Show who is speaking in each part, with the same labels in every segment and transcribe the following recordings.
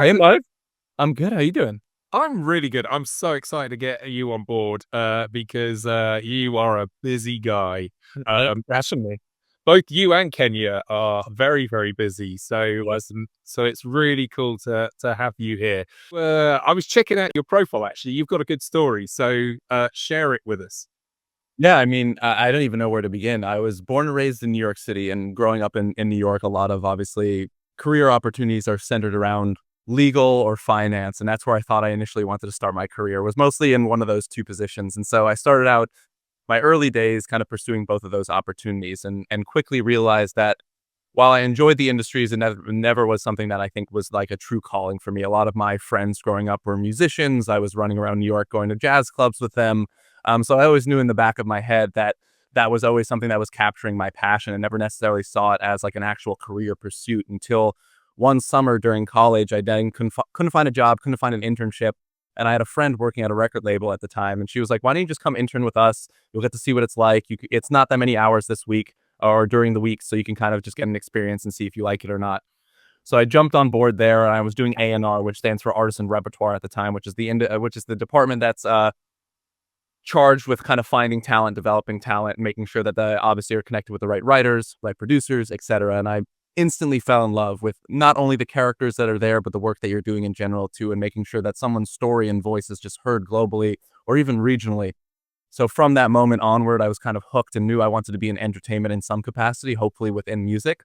Speaker 1: Hey, Mike. I'm good. How you doing?
Speaker 2: I'm really good. I'm so excited to get you on board because you are a busy guy.
Speaker 1: Definitely.
Speaker 2: Both you and Kenya are very, very busy.
Speaker 1: Yes.
Speaker 2: So it's really cool to have you here. I was checking out your profile. Actually, you've got a good story. So share it with us.
Speaker 1: Yeah, I mean, I don't even know where to begin. I was born and raised in New York City, and growing up in New York, a lot of obviously career opportunities are centered around legal or finance, and that's where I thought I initially wanted to start my career. Was mostly in one of those two positions, and so I started out my early days kind of pursuing both of those opportunities, and quickly realized that while I enjoyed the industries, it never was something that I think was like a true calling for me. A lot of my friends growing up were musicians. I was running around New York going to jazz clubs with them. So I always knew in the back of my head that that was always something that was capturing my passion, and never necessarily saw it as like an actual career pursuit until one summer during college. I then couldn't find a job, couldn't find an internship. And I had a friend working at a record label at the time, and she was like, "Why don't you just come intern with us? You'll get to see what it's like. It's not that many hours this week or during the week, so you can kind of just get an experience and see if you like it or not." So I jumped on board there, and I was doing A&R, which stands for Artist and Repertoire at the time, which is the department that's charged with kind of finding talent, developing talent, and making sure that the obviously are connected with the right writers, right producers, etc. And I instantly fell in love with not only the characters that are there, but the work that you're doing in general too, and making sure that someone's story and voice is just heard globally or even regionally. So from that moment onward, I was kind of hooked and knew I wanted to be in entertainment in some capacity, hopefully within music.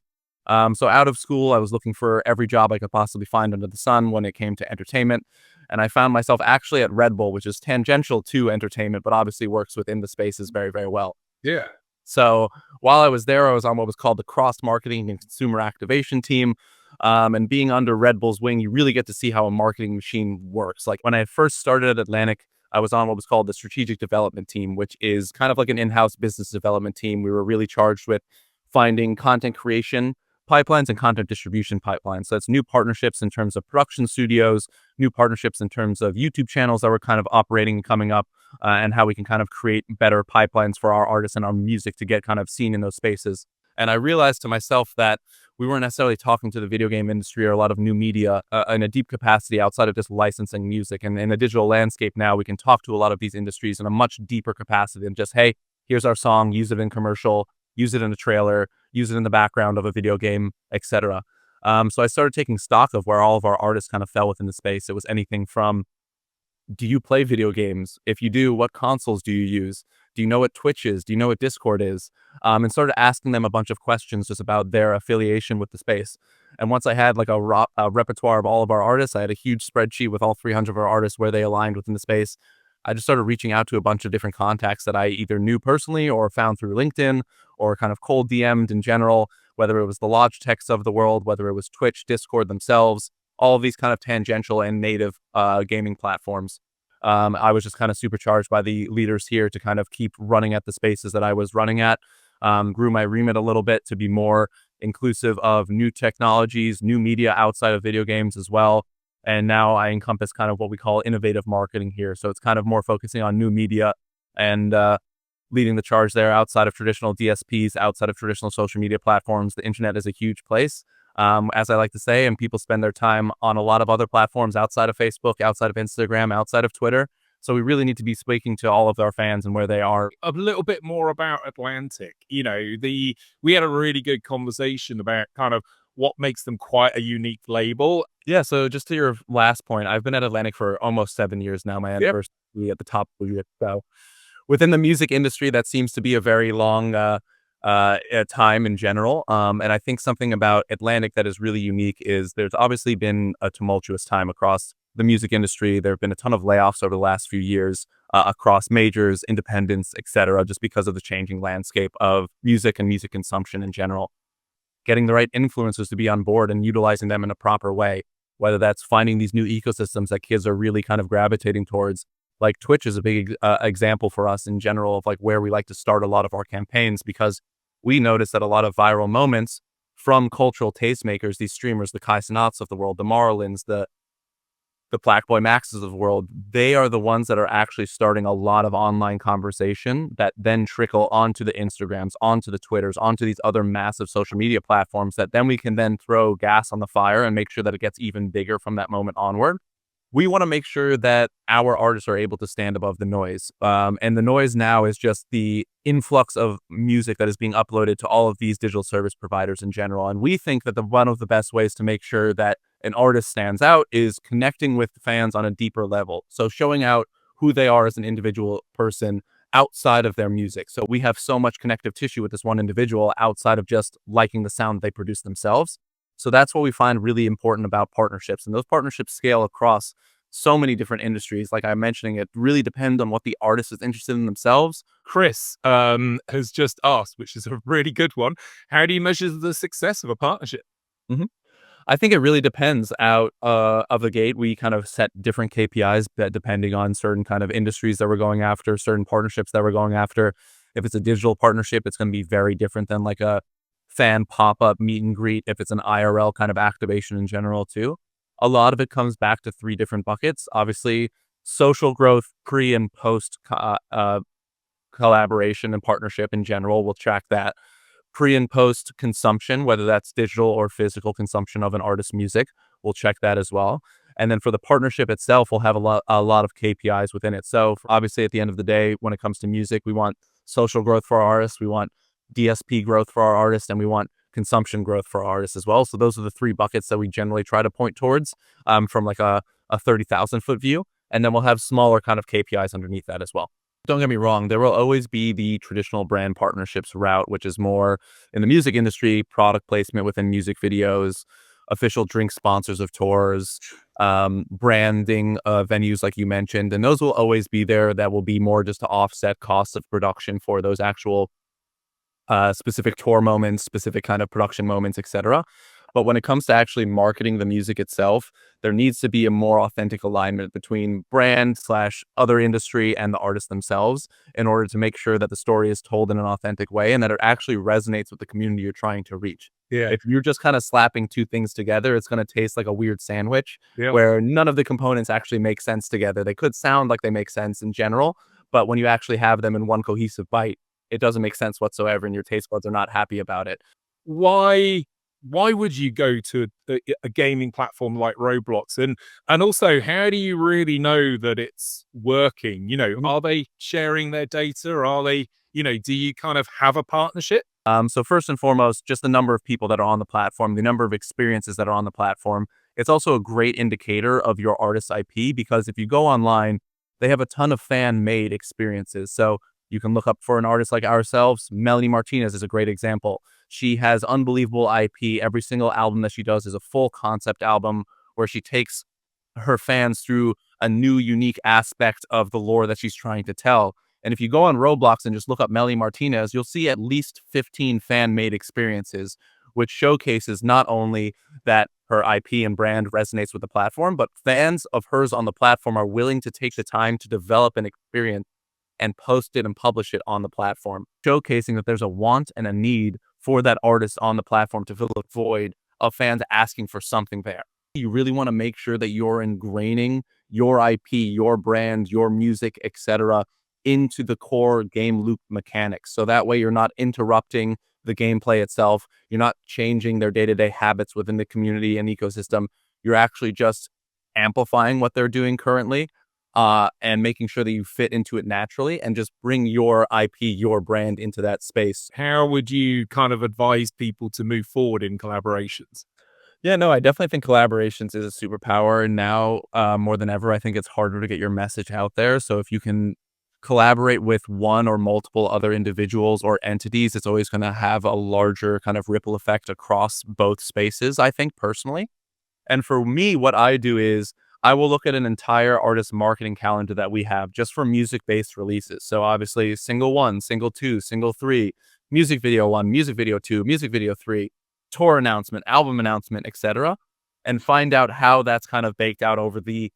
Speaker 1: So out of school, I was looking for every job I could possibly find under the sun when it came to entertainment. And I found myself actually at Red Bull, which is tangential to entertainment, but obviously works within the spaces very, very well.
Speaker 2: Yeah.
Speaker 1: So while I was there, I was on what was called the cross marketing and consumer activation team. And being under Red Bull's wing, you really get to see how a marketing machine works. Like when I first started at Atlantic, I was on what was called the strategic development team, which is kind of like an in-house business development team. We were really charged with finding content creation pipelines and content distribution pipelines. So it's new partnerships in terms of production studios, new partnerships in terms of YouTube channels that were kind of operating and coming up, and how we can kind of create better pipelines for our artists and our music to get kind of seen in those spaces. And I realized to myself that we weren't necessarily talking to the video game industry or a lot of new media in a deep capacity outside of just licensing music. And in the digital landscape now, we can talk to a lot of these industries in a much deeper capacity than just, hey, here's our song, use it in commercial, use it in a trailer, use it in the background of a video game, etc. So I started taking stock of where all of our artists kind of fell within the space. It was anything from, do you play video games? If you do, what consoles do you use? Do you know what Twitch is? Do you know what Discord is? And started asking them a bunch of questions just about their affiliation with the space. And once I had like a repertoire of all of our artists, I had a huge spreadsheet with all 300 of our artists where they aligned within the space. I just started reaching out to a bunch of different contacts that I either knew personally or found through LinkedIn or kind of cold DM'd in general, whether it was the Logitechs of the world, whether it was Twitch, Discord themselves, all of these kind of tangential and native gaming platforms. I was just kind of supercharged by the leaders here to kind of keep running at the spaces that I was running at. Grew my remit a little bit to be more inclusive of new technologies, new media outside of video games as well. And now I encompass kind of what we call innovative marketing here. So it's kind of more focusing on new media and leading the charge there outside of traditional DSPs, outside of traditional social media platforms. The internet is a huge place, as I like to say, and people spend their time on a lot of other platforms outside of Facebook, outside of Instagram, outside of Twitter. So we really need to be speaking to all of our fans and where they are.
Speaker 2: A little bit more about Atlantic. We had a really good conversation about kind of what makes them quite a unique label.
Speaker 1: Yeah, so just to your last point, I've been at Atlantic for almost 7 years now. My
Speaker 2: Yep.
Speaker 1: anniversary at the top of the year. So within the music industry, that seems to be a very long time in general. And I think something about Atlantic that is really unique is there's obviously been a tumultuous time across the music industry. There have been a ton of layoffs over the last few years across majors, independents, etc., just because of the changing landscape of music and music consumption in general. Getting the right influencers to be on board and utilizing them in a proper way, whether that's finding these new ecosystems that kids are really kind of gravitating towards. Like Twitch is a big example for us in general of like where we like to start a lot of our campaigns, because we notice that a lot of viral moments from cultural tastemakers, these streamers, the Kai Cenats of the world, the Marlins, the the Black Boy Maxes of the world, they are the ones that are actually starting a lot of online conversation that then trickle onto the Instagrams, onto the Twitters, onto these other massive social media platforms that then we can then throw gas on the fire and make sure that it gets even bigger from that moment onward. We want to make sure that our artists are able to stand above the noise. And the noise now is just the influx of music that is being uploaded to all of these digital service providers in general. And we think that one of the best ways to make sure that an artist stands out is connecting with fans on a deeper level. So showing out who they are as an individual person outside of their music. So we have so much connective tissue with this one individual outside of just liking the sound they produce themselves. So that's what we find really important about partnerships. And those partnerships scale across so many different industries. Like I'm mentioning, it really depends on what the artist is interested in themselves.
Speaker 2: Chris has just asked, which is a really good one. How do you measure the success of a partnership?
Speaker 1: Mhm. I think it really depends out of the gate. We kind of set different KPIs that depending on certain kind of industries that we're going after, certain partnerships that we're going after. If it's a digital partnership, it's going to be very different than like a fan pop-up meet and greet. If it's an IRL kind of activation in general too. A lot of it comes back to three different buckets. Obviously, social growth, pre and post collaboration and partnership in general. We'll track that pre and post consumption, whether that's digital or physical consumption of an artist's music. We'll check that as well. And then for the partnership itself, we'll have a lot of KPIs within it. So obviously, at the end of the day, when it comes to music, we want social growth for our artists, we want DSP growth for our artists, and we want consumption growth for our artists as well. So those are the three buckets that we generally try to point towards from like a 30,000 foot view. And then we'll have smaller kind of KPIs underneath that as well. Don't get me wrong, there will always be the traditional brand partnerships route, which is more in the music industry, product placement within music videos, official drink sponsors of tours, branding venues like you mentioned. And those will always be there. That will be more just to offset costs of production for those actual specific tour moments, specific kind of production moments, etc. But when it comes to actually marketing the music itself, there needs to be a more authentic alignment between brand slash other industry and the artists themselves in order to make sure that the story is told in an authentic way and that it actually resonates with the community you're trying to reach.
Speaker 2: Yeah.
Speaker 1: If you're just kind of slapping two things together, it's going to taste like a weird sandwich
Speaker 2: Yeah.
Speaker 1: where none of the components actually make sense together. They could sound like they make sense in general, but when you actually have them in one cohesive bite, it doesn't make sense whatsoever, and your taste buds are not happy about it.
Speaker 2: Why why would you go to a gaming platform like Roblox? And also, how do you really know that it's working? You know,
Speaker 1: Mhm.
Speaker 2: are they sharing their data? Are they, do you kind of have a partnership?
Speaker 1: So first and foremost, just the number of people that are on the platform, the number of experiences that are on the platform. It's also a great indicator of your artist's IP because if you go online, they have a ton of fan-made experiences. So you can look up for an artist like ourselves. Melanie Martinez is a great example. She has unbelievable IP. Every single album that she does is a full concept album where she takes her fans through a new, unique aspect of the lore that she's trying to tell. And if you go on Roblox and just look up Melly Martinez, you'll see at least 15 fan made experiences, which showcases not only that her IP and brand resonates with the platform, but fans of hers on the platform are willing to take the time to develop an experience and post it and publish it on the platform, showcasing that there's a want and a need for that artist on the platform to fill a void of fans asking for something there. You really want to make sure that you're ingraining your IP, your brand, your music, etc., into the core game loop mechanics. So that way you're not interrupting the gameplay itself. You're not changing their day-to-day habits within the community and ecosystem. You're actually just amplifying what they're doing currently and making sure that you fit into it naturally and just bring your IP, your brand into that space.
Speaker 2: How would you kind of advise people to move forward in collaborations?
Speaker 1: Yeah, no, I definitely think collaborations is a superpower. And now, more than ever, I think it's harder to get your message out there. So if you can collaborate with one or multiple other individuals or entities, it's always going to have a larger kind of ripple effect across both spaces, I think personally. And for me, what I do is I will look at an entire artist marketing calendar that we have just for music-based releases. So obviously single one, single two, single three, music video one, music video two, music video three, tour announcement, album announcement, etc. And find out how that's kind of baked out over the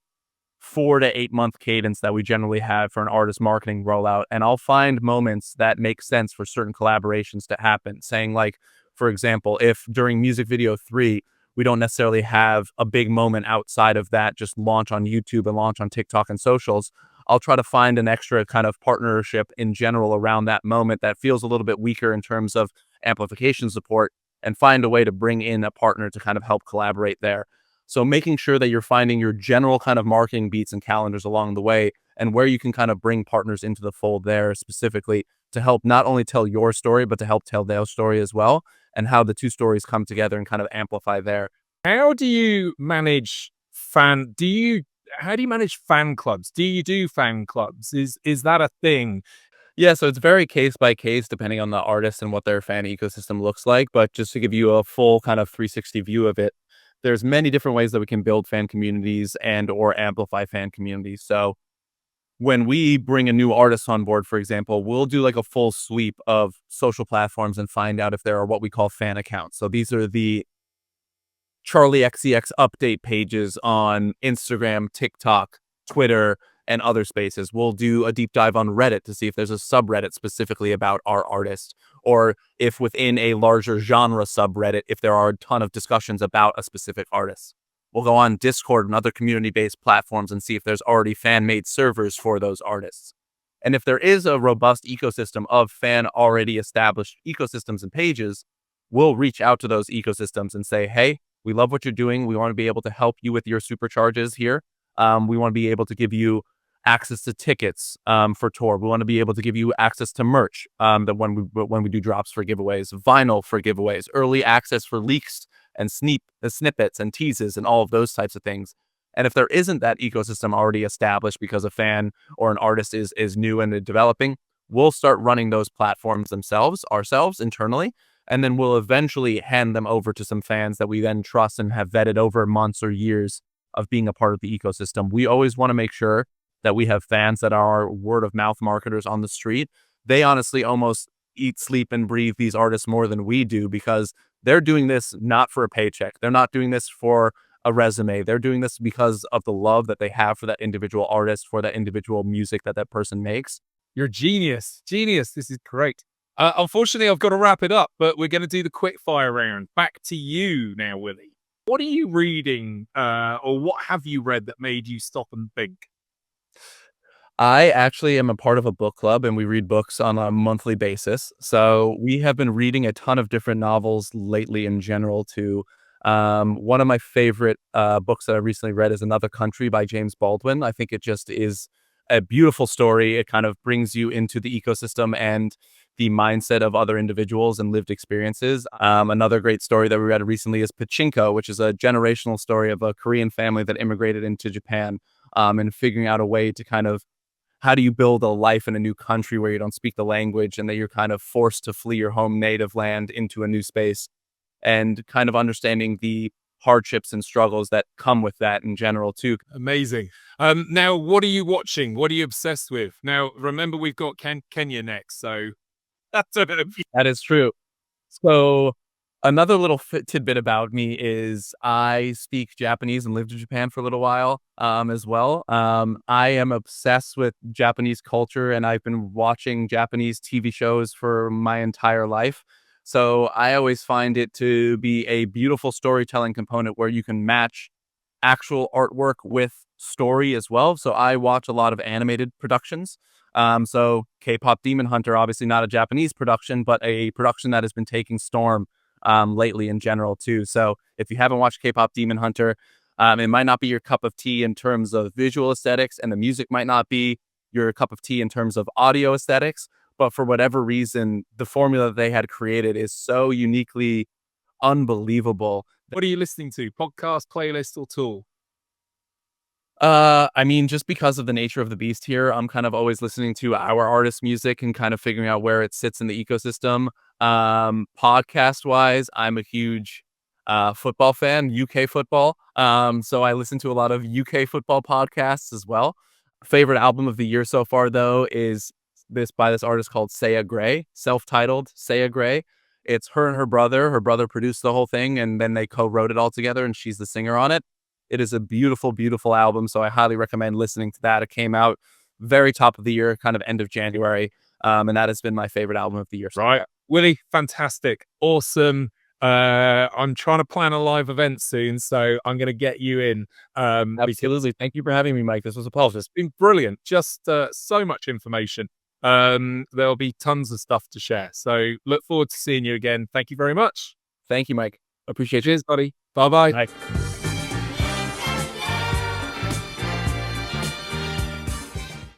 Speaker 1: 4 to 8 month cadence that we generally have for an artist marketing rollout. And I'll find moments that make sense for certain collaborations to happen. Saying like, for example, if during music video three, we don't necessarily have a big moment outside of that, just launch on YouTube and launch on TikTok and socials. I'll try to find an extra kind of partnership in general around that moment that feels a little bit weaker in terms of amplification support, and find a way to bring in a partner to kind of help collaborate there. So making sure that you're finding your general kind of marketing beats and calendars along the way, and where you can kind of bring partners into the fold there specifically to help not only tell your story, but to help tell their story as well, and how the two stories come together and kind of amplify there.
Speaker 2: How do you manage fan do you how do you manage fan clubs? Do you do fan clubs? Is that a thing?
Speaker 1: Yeah, so it's very case by case depending on the artist and what their fan ecosystem looks like. But just to give you a full kind of 360 view of it, there's many different ways that we can build fan communities and or amplify fan communities. So when we bring a new artist on board, for example, we'll do like a full sweep of social platforms and find out if there are what we call fan accounts. So these are the Charlie XCX update pages on Instagram, TikTok, Twitter, and other spaces. We'll do a deep dive on Reddit to see if there's a subreddit specifically about our artist, or if within a larger genre subreddit, if there are a ton of discussions about a specific artist. We'll go on Discord and other community-based platforms and see if there's already fan-made servers for those artists. And if there is a robust ecosystem of fan already established ecosystems and pages, we'll reach out to those ecosystems and say, hey, we love what you're doing. We want to be able to help you with your supercharges here. We want to be able to give you access to tickets for tour. We want to be able to give you access to merch that when we do drops for giveaways, vinyl for giveaways, early access for leaks and snippets and teases and all of those types of things. And if there isn't that ecosystem already established because a fan or an artist is new and developing, we'll start running those platforms ourselves internally, and then we'll eventually hand them over to some fans that we then trust and have vetted over months or years of being a part of the ecosystem. We always want to make sure that we have fans that are word of mouth marketers on the street. They honestly almost eat, sleep, and breathe these artists more than we do, because they're doing this not for a paycheck. They're not doing this for a resume. They're doing this because of the love that they have for that individual artist, for that individual music that that person makes.
Speaker 2: You're genius. Genius. This is great. Unfortunately, I've got to wrap it up, but we're going to do the quick fire round. Back to you now, Willie. What are you reading, or what have you read that made you stop and think?
Speaker 1: I actually am a part of a book club, and we read books on a monthly basis. So we have been reading a ton of different novels lately in general too. One of my favorite books that I recently read is Another Country by James Baldwin. I think it just is a beautiful story. It kind of brings you into the ecosystem and the mindset of other individuals and lived experiences. Another great story that we read recently is Pachinko, which is a generational story of a Korean family that immigrated into Japan, and figuring out a way to kind of, how do you build a life in a new country where you don't speak the language and that you're kind of forced to flee your home native land into a new space, and kind of understanding the hardships and struggles that come with that in general too.
Speaker 2: Amazing. Now, what are you watching? What are you obsessed with? Now, remember, we've got Kenya next, so that's a bit of
Speaker 1: That is true. So another little tidbit about me is I speak Japanese and lived in Japan for a little while as well. I am obsessed with Japanese culture, and I've been watching Japanese TV shows for my entire life. So I always find it to be a beautiful storytelling component where you can match actual artwork with story as well. So I watch a lot of animated productions. So K-pop Demon Hunter, obviously not a Japanese production, but a production that has been taking storm lately in general too. So if you haven't watched K-pop Demon Hunter, it might not be your cup of tea in terms of visual aesthetics, and the music might not be your cup of tea in terms of audio aesthetics. But for whatever reason, the formula that they had created is so uniquely unbelievable.
Speaker 2: What are you listening to? Podcast, playlist, or tool?
Speaker 1: I mean, just because of the nature of the beast here, I'm kind of always listening to our artist music and kind of figuring out where it sits in the ecosystem. Podcast wise, I'm a huge football fan, UK football. So I listen to a lot of UK football podcasts as well. Favorite album of the year so far, though, is this artist called Saya Gray, self-titled Saya Gray. It's her and her brother. Her brother produced the whole thing, and then they co-wrote it all together, and she's the singer on it. It is a beautiful, beautiful album, so I highly recommend listening to that. It came out very top of the year, kind of end of January, and that has been my favorite album of the year so
Speaker 2: Right.
Speaker 1: far.
Speaker 2: Willie, fantastic. Awesome. I'm trying to plan a live event soon, so I'm going to get you in. Because
Speaker 1: Absolutely. Thank you for having me, Mike. This was a pleasure.
Speaker 2: it's been brilliant. Just so much information. There'll be tons of stuff to share. So look forward to seeing you again. Thank you very much.
Speaker 1: Thank you, Mike. Appreciate you.
Speaker 2: Cheers, buddy. Bye bye.
Speaker 1: Bye.